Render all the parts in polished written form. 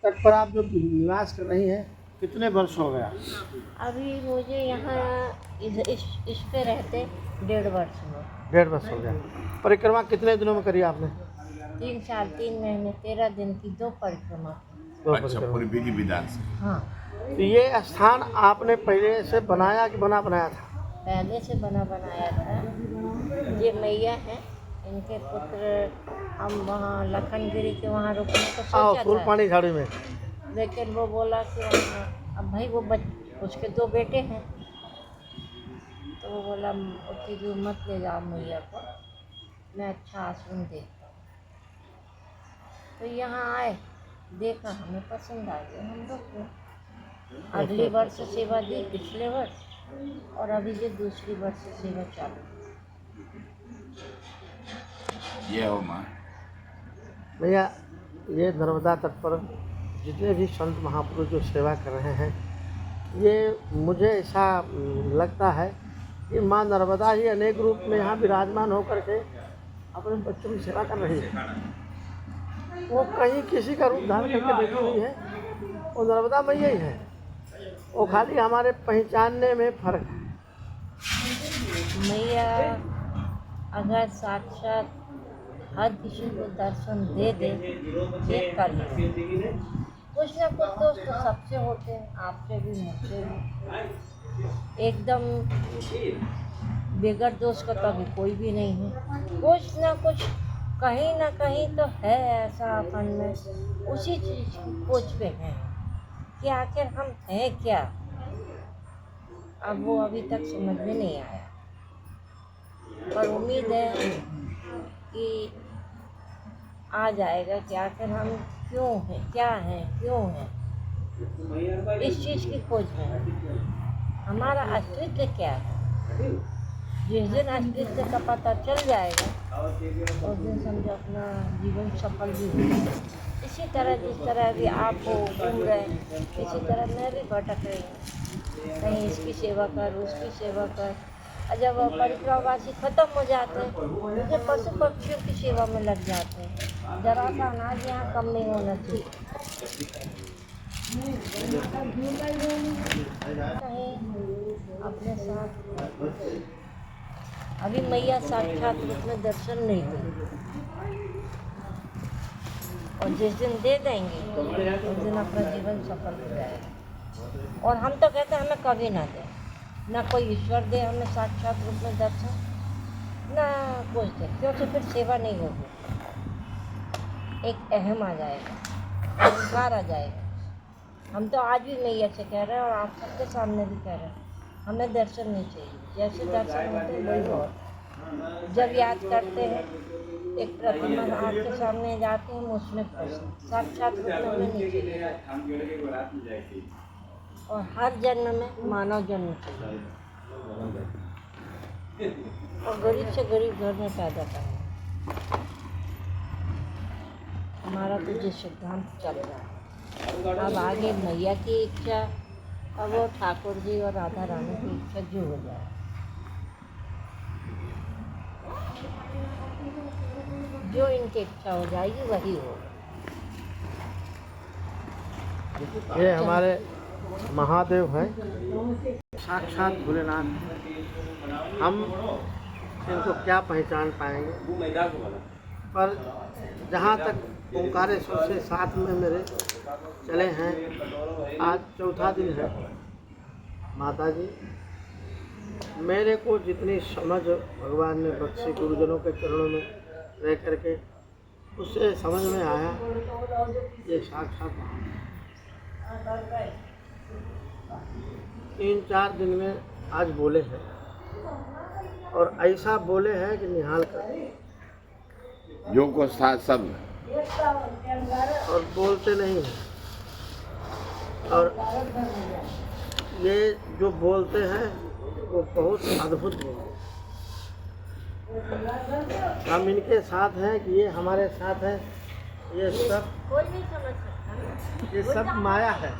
तट पर आप जो निवास कर रही हैं कितने वर्ष हो गया? अभी मुझे यहाँ इस पे रहते 1.5 वर्ष हुआ। 1.5 वर्ष हो गया। परिक्रमा कितने दिनों में करी आपने? 3 साल 3 महीने 13 दिन की 2 परिक्रमा। 2 अच्छा, परिक्रमा। पूरी विधि विधान से। हाँ, तो ये स्थान आपने पहले से बनाया कि बनाया था? पहले से बनाया था। ये मैया है, इनके पुत्र हम वहाँ लखनगिरी के वहाँ रुकने को सोचा फूल था, पानी झाड़ी में। लेकिन वो बोला कि वहाँ अब भाई उसके 2 बेटे हैं, तो वो बोला उतनी दूर मत ले जाओ मैया को, मैं अच्छा आश्रम देखता हूँ। तो यहाँ आए, देखा, हमें पसंद आ गया, हम रुक गए। अगली वर्ष सेवा दी, पिछले वर्ष, और अभी ये दूसरी वर्ष सेवा चालू। ये हो माँ। भैया, ये नर्मदा तट पर जितने भी संत महापुरुष जो सेवा कर रहे हैं, ये मुझे ऐसा लगता है कि माँ नर्मदा ही अनेक रूप में यहाँ विराजमान होकर के अपने बच्चों की सेवा कर रही है। वो कहीं किसी का रूप धारण करके बैठी हुई है, वो नर्मदा मैया ही है। वो खाली हमारे पहचानने में फर्क है। मैया अगर साक्षात हर किसी को दर्शन दे दे, ये कर ले। कुछ ना कुछ दोस्त तो सबसे होते हैं, आपसे भी मुझसे भी। एकदम बेगर दोस्त का तो अभी कोई भी नहीं है। कुछ ना कुछ कहीं ना कहीं तो है ऐसा अपन में, उसी चीज़ की खोज पे है कि आखिर हम हैं क्या। अब वो अभी तक समझ में नहीं आया, पर उम्मीद है कि आ जाएगा कि आखिर हम क्यों हैं, क्या हैं, क्यों हैं। इस चीज़ की खोज में है, हमारा अस्तित्व क्या है। जिस दिन अस्तित्व का पता चल जाएगा, उस दिन समझो अपना जीवन सफल भी होगा। इसी तरह जिस तरह अभी आप हो घूम रहे हैं, इसी तरह मैं भी भटक रही हूँ, कहीं इसकी सेवा कर, उसकी सेवा कर। और जब परिक्रमावासी खत्म हो जाते हैं, मुझे पशु पक्षियों की सेवा में लग जाते हैं। जरा सा अनाज यहाँ कम नहीं होना चाहिए। कहीं अपने साथ अभी मैया साक्षात रूप में दर्शन नहीं दे, और जिस दिन दे देंगे उस दिन अपना जीवन सफल हो जाएगा। और हम तो कहते हैं हमें कभी ना दे, ना कोई ईश्वर दे हमें साक्षात रूप में दर्शन, ना कुछ दे, क्योंकि फिर सेवा नहीं होगी। एक अहम आ जाएगा, अहंकार आ जाएगा। हम तो आज भी मैया से कह रहे हैं और आप सबके सामने भी कह रहे हैं, हमें दर्शन नहीं चाहिए। जैसे दर्शन होते हैं वही बहुत। जब याद करते हैं एक प्रतिमा आपके सामने जाते हैं, हम उसमें खुश, साक्षात रूप में हमें नहीं चाहिए। और हर जन्म में मानव जन्म चाहिए, और गरीब से गरीब घर में पैदा करना हमारा तो जो सिद्धांत चल रहा है। अब आगे मैया की इच्छा, अब वो ठाकुर जी और राधा रानी की इच्छा जो हो जाए। जो इनकी इच्छा हो जाएगी वही होगा। ये हमारे महादेव हैं, साक्षात भोलेनाथ। हम इनको क्या पहचान पाएंगे, पर जहाँ तक ओंकारेश्वर से साथ में मेरे चले हैं, आज चौथा दिन है। माता जी, मेरे को जितनी समझ भगवान ने बख्शी गुरुजनों के चरणों में रह करके, उससे समझ में आया ये साक्षात 3-4 दिन में आज बोले हैं, और ऐसा बोले हैं कि निहाल कर जो को साथ सब और बोलते नहीं हैं। और ये जो बोलते हैं वो बहुत अद्भुत बोलते हैं। हम इनके साथ हैं कि ये हमारे साथ हैं। ये सब कोई नहीं समझ सकता, ये सब माया है।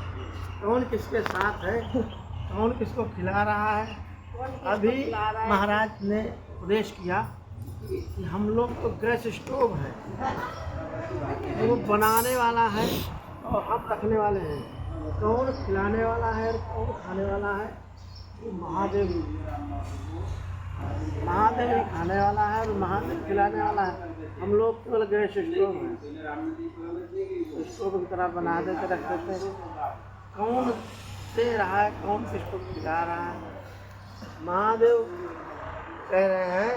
कौन किसके साथ है, कौन किसको खिला रहा है। अभी महाराज ने उपदेश किया कि हम लोग तो गैस स्टोव है, वो बनाने वाला है और हम रखने वाले हैं। कौन खिलाने वाला है और कौन खाने वाला है, वो महादेव ही खाने वाला है और महादेव खिलाने वाला है। हम लोग केवल गैस स्टोव हैं, स्टोव की तरह बना देते रख देते हैं। कौन दे रहा है, कौन किसको खिला रहा है, महादेव कह रहे हैं।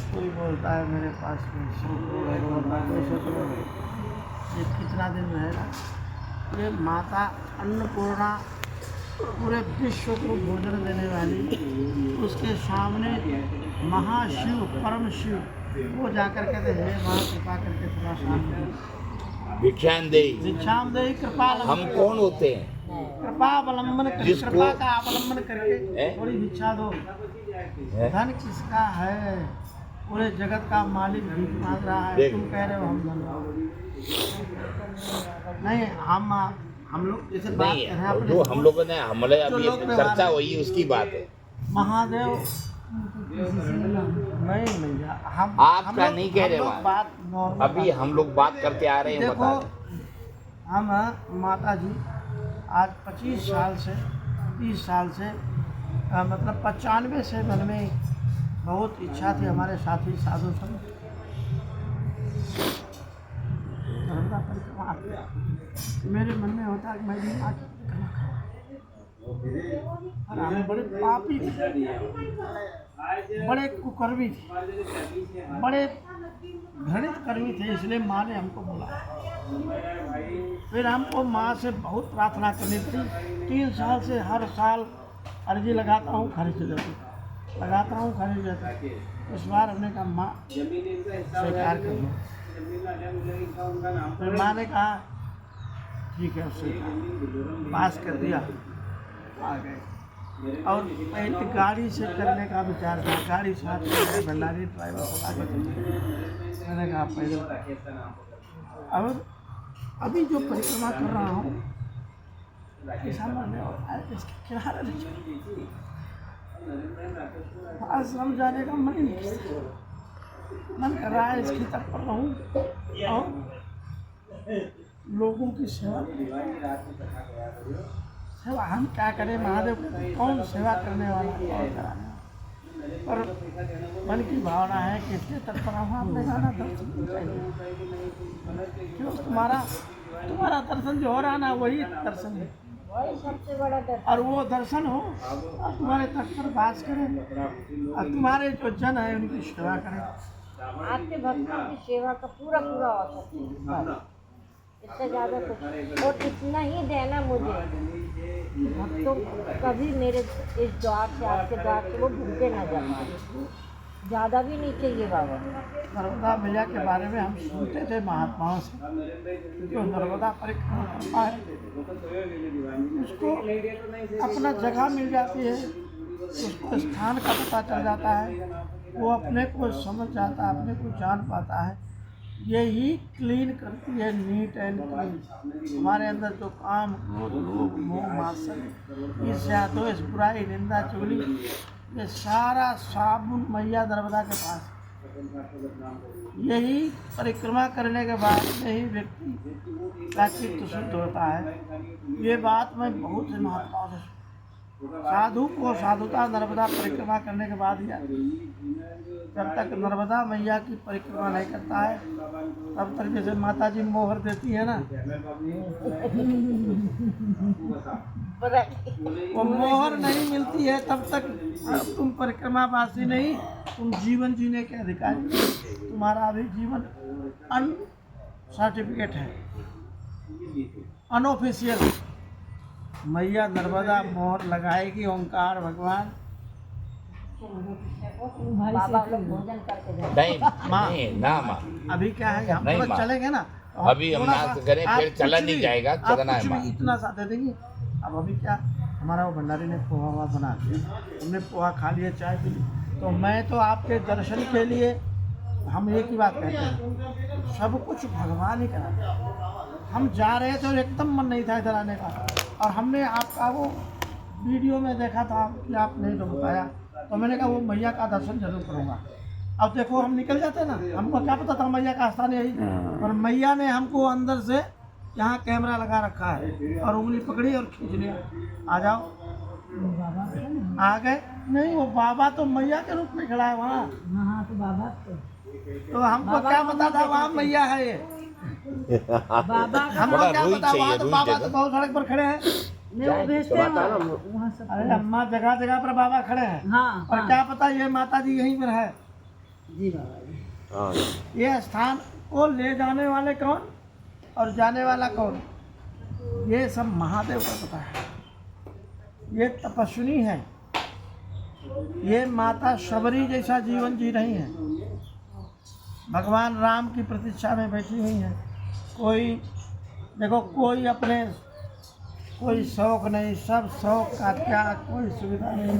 कोई बोलता है मेरे पास में ये कितना दिन रहेगा। ये माता अन्नपूर्णा पूरे विश्व को भोजन देने वाली, उसके सामने महाशिव परम शिव वो जाकर कहते हैं माँ कृपा करके थोड़ा सामने भिक्षान दे। भिक्षाम दे कृपा। हम कौन होते हैं? कृपा अवलंबन कर, कृपा का अवलंबन करके थोड़ी भिक्षा दो। धन किसका है? पूरे जगत का मालिक भीख मांग रहा है, तुम कह रहे हो हम धन नहीं। हम लोग जैसे बात कर रहे हैं जो हम लोगों ने हमारे अभी चर्चा हुई उसकी बात है। महादेव नहीं भैया, हम आपका नहीं कह रहे बात अभी हम लोग बात करते आ रहे हैं। देखो हम माता जी आज 25 साल से 30 साल से मतलब 95 से मन में बहुत इच्छा थी हमारे साथी साधु संत नर्मदा परिक्रमा मेरे मन में होता है कि मैं भी आके परिक्रमा करूं। और हम बड़े पापी थे, बड़े कुकर्मी थे, बड़े घृणित कर्मी थे, इसलिए माँ ने हमको बोला। फिर हमको माँ से बहुत प्रार्थना करनी पड़ी। 3 साल से हर साल अर्जी लगाता हूँ, खारिज हो जाती, लगाता हूँ, खारिज हो जाती। इस बार हमने कहा माँ स्वीकार कर लो। फिर माँ ने कहा ठीक है, उससे पास कर दिया, आ गए। और पहले गाड़ी से करने का विचार था, गाड़ी साथ में भंडारी ड्राइवर को आगे चलते। मैंने कहा पहले और अभी जो परिक्रमा कर रहा हूँ ऐसा मन इसके किनारे नहीं, आश्रम जाने का मन नहीं, मन कर रहा है इसकी तक पर रहूँ और लोगों की सेवा। हम क्या करें, महादेव कौन सेवा करने वाला कौन कराने वाला, पर मन की भावना है कि इसके तत्पर हम आपने जाना दर्शन चाहिए। क्यों तुम्हारा दर्शन जो हो रहा ना वही दर्शन है, वही सबसे बड़ा दर्शन। और वो दर्शन हो और तुम्हारे तट पर वास करें और तुम्हारे जो जन है उनकी सेवा करें। आपके भक्तों की सेवा का पूरा अवसर है, इससे ज़्यादा कुछ। और इतना ही देना मुझे भक्तों कभी मेरे इस द्वार से आपके द्वार से वो भूखे ना जा पाए, ज़्यादा भी नहीं चाहिए बाबा। नर्मदा मैया के बारे में हम सुनते थे महात्माओं से, जो नर्मदा परिक्रमा करता है उसको अपना जगह मिल जाती है, उसको स्थान का पता चल जाता है, वो अपने को समझ जाता है, अपने को जान पाता है। यही क्लीन करती है, नीट एंड क्लीन। हमारे अंदर जो काम क्रोध लोभ मोह मात्सर्य ईर्ष्या द्वेष बुराई निंदा चुगली ये सारा साबुन मैया नर्मदा के पास। यही परिक्रमा करने के बाद यही व्यक्ति का चित्त शुद्ध होता है। ये बात मैं बहुत से महात्माओं से साधु को साधुता नर्मदा परिक्रमा करने के बाद ही, जब तक नर्मदा मैया की परिक्रमा नहीं करता है तब तक जैसे माता जी मोहर देती है ना, वो मोहर नहीं मिलती है तब तक तुम परिक्रमा वासी नहीं, तुम जीवन जीने के अधिकारी। तुम्हारा अभी जीवन अन सर्टिफिकेट है, अनऑफिशियल। मैया नर्मदा मोहर लगाएगी, ओंकार भगवान बाबा लोग भोजन करके जाए। नहीं ना माँ, अभी क्या है हम थोड़ा चलेंगे ना, अभी हम नाच करें फिर चला नहीं जाएगा, चलना है माँ। इतना सा दे देंगे। अब अभी क्या हमारा वो भंडारी ने पोहा हुआ बना दिया, हमने पोहा खा लिया, चाय पी ली, तो मैं तो आपके दर्शन के लिए हम एक ही बात कहते हैं, सब कुछ भगवान ही करा। हम जा रहे थे और एकदम मन नहीं था इधर आने का, और हमने आपका वो वीडियो में देखा था कि आपने जो बताया, तो मैंने कहा वो मैया का दर्शन जरूर करूँगा। अब देखो हम निकल जाते ना, हमको क्या पता था मैया का स्थान यही, और मैया ने हमको अंदर से यहाँ कैमरा लगा रखा है और उंगली पकड़ी और खींच लिया, आ जाओ। आ गए नहीं, वो बाबा तो मैया के रूप में खड़ा है वहाँ। हाँ तो बाबा तो हमको क्या पता था वहाँ मैया है ये, बाबा हमको बड़ा क्या रूई पता, वहाँ चाहिए, तो रूई बाबा जगह। तो बहुत सड़क पर खड़े हैं। नहीं वो भेजते हैं वहाँ सब। अरे अम्मा जगह जगह पर बाबा खड़े हैं, हाँ और क्या पता ये माता जी यहीं पर है। जी बाबा जी। ये स्थान को ले जाने वाले कौन और जाने वाला कौन, ये सब महादेव को पता है। ये तपस्विनी है, ये माता शबरी जैसा जीवन जी रही हैं, भगवान राम की प्रतीक्षा में बैठी हुई हैं। कोई देखो, कोई अपने कोई शौक नहीं, सब शौक का त्याग, कोई सुविधा नहीं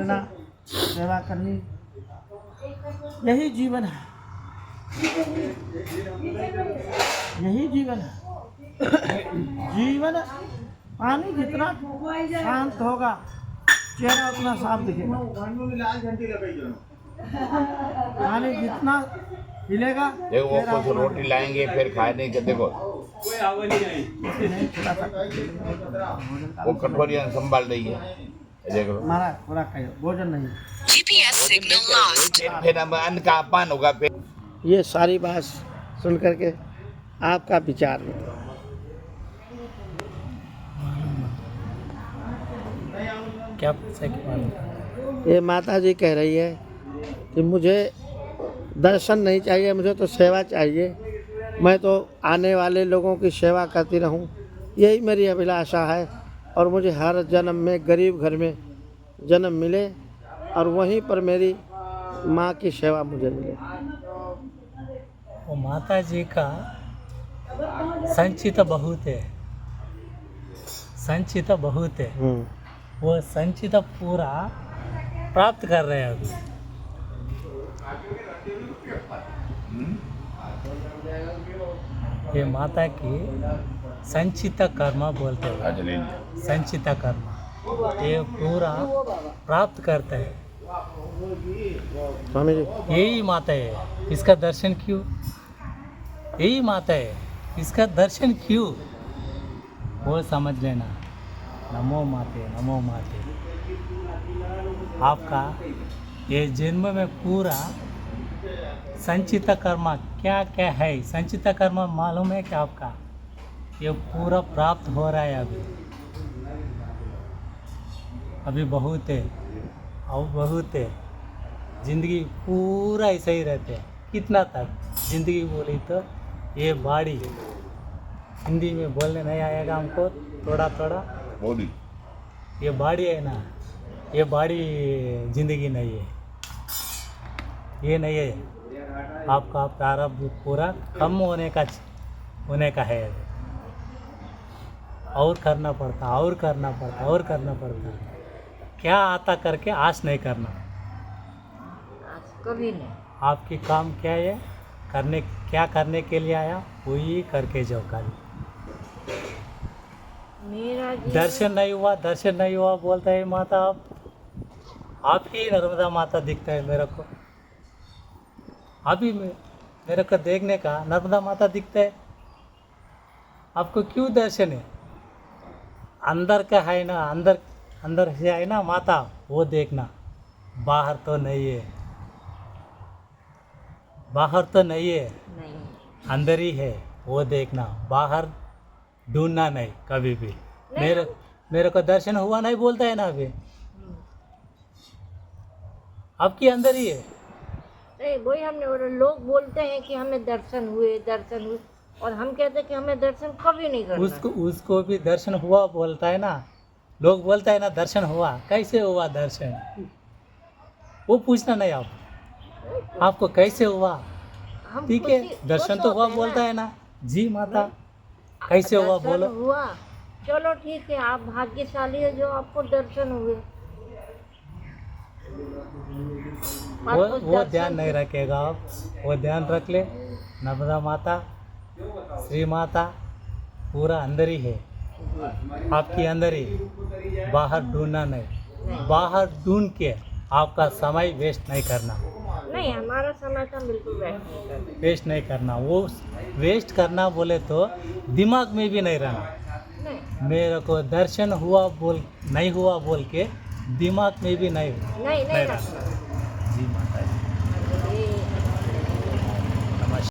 है, सेवा करनी, यही जीवन है, यही जीवन है। जीवन पानी जितना शांत होगा चेहरा उतना साफ दिखेगा, पानी जितना हिलेगा देखो वो चेहरा कुछ उतना रोटी लाएंगे फिर खाने के, देखो नहीं खिलाता। वो कटोरियां संभाल रही है, देखो महाराज थोड़ा खाइए, भोजन नहीं। GPS signal lost. फिर हम अन्न का अपमान होगा फिर। ये सारी बात सुन करके आपका विचार बताओ। क्या पूछा कि मालूम? ये माता जी कह रही है कि मुझे दर्शन नहीं चाहिए, मुझे तो सेवा चाहिए, मैं तो आने वाले लोगों की सेवा करती रहूं, यही मेरी अभिलाषा है। और मुझे हर जन्म में गरीब घर में जन्म मिले और वहीं पर मेरी माँ की सेवा मुझे मिले। वो माता जी का संचित बहुत है, संचित बहुत है, वो संचित पूरा प्राप्त कर रहे हैं अभी। ये माता की संचित कर्म बोलते हैं, संचित कर्म ये पूरा प्राप्त करते हैं। स्वामी जी, यही माता है, इसका दर्शन क्यों? यही माता है, इसका दर्शन क्यों? वो समझ लेना। नमो माते, नमो माते। आपका ये जन्म में पूरा संचित कर्म क्या क्या है, संचित कर्म मालूम है क्या आपका? ये पूरा प्राप्त हो रहा है अभी बहुत है, और बहुत है। जिंदगी पूरा ऐसे ही रहते हैं। कितना तक जिंदगी बोली तो ये बाड़ी, हिंदी में बोलने नहीं आएगा हमको, थोड़ा थोड़ा बोली ये बाड़ी है ना, ये बाड़ी जिंदगी नहीं है, ये नहीं है। आपका प्रारब्ध पूरा कम होने का है अभी। और करना पड़ता, और करना पड़ता, और करना पड़ता। क्या आता करके आश नहीं करना। कभी नहीं। आपकी काम क्या है, क्या करने के लिए आया वही करके जाओ। खाली मेरा जी दर्शन नहीं हुआ बोलता है माता। आप ही नर्मदा माता दिखता है मेरे को, अभी मेरे को देखने का नर्मदा माता दिखता है। आपको क्यों दर्शन है? अंदर का है ना, अंदर से है ना माता, वो देखना। बाहर तो नहीं है, बाहर तो नहीं है, नहीं। अंदर ही है, वो देखना। बाहर ढूंढना नहीं कभी भी। मेरे को दर्शन हुआ नहीं बोलता है ना अभी, आपके अंदर ही है। नहीं वही हमने, और लोग बोलते हैं कि हमें दर्शन हुए, और हम कहते हैं कि हमें दर्शन कभी नहीं करना। उसको भी दर्शन हुआ बोलता है ना, लोग बोलता है ना दर्शन हुआ, कैसे हुआ दर्शन? वो पूछना नहीं आपको कैसे हुआ। हम ठीक है, खुशी- दर्शन खुश तो हुआ होते हैं बोलता है ना। जी माता कैसे हुआ दर्शन बोलो। हुआ, चलो ठीक है, आप भाग्यशाली है जो आपको दर्शन हुए। वो ध्यान नहीं रखेगा आप, वो ध्यान रख ले। नर्मदा माता, श्री माता पूरा अंदर ही है, आपकी अंदर ही। बाहर ढूंढना नहीं, बाहर ढूंढ के आपका समय वेस्ट नहीं करना। नहीं, हमारा समय तो बिल्कुल वेस्ट नहीं करते। वेस्ट नहीं करना, वो वेस्ट करना बोले तो दिमाग में भी नहीं रहना। नहीं मेरे को दर्शन हुआ बोल नहीं हुआ बोल के दिमाग में भी नहीं नहीं नहीं रखना। जी माता।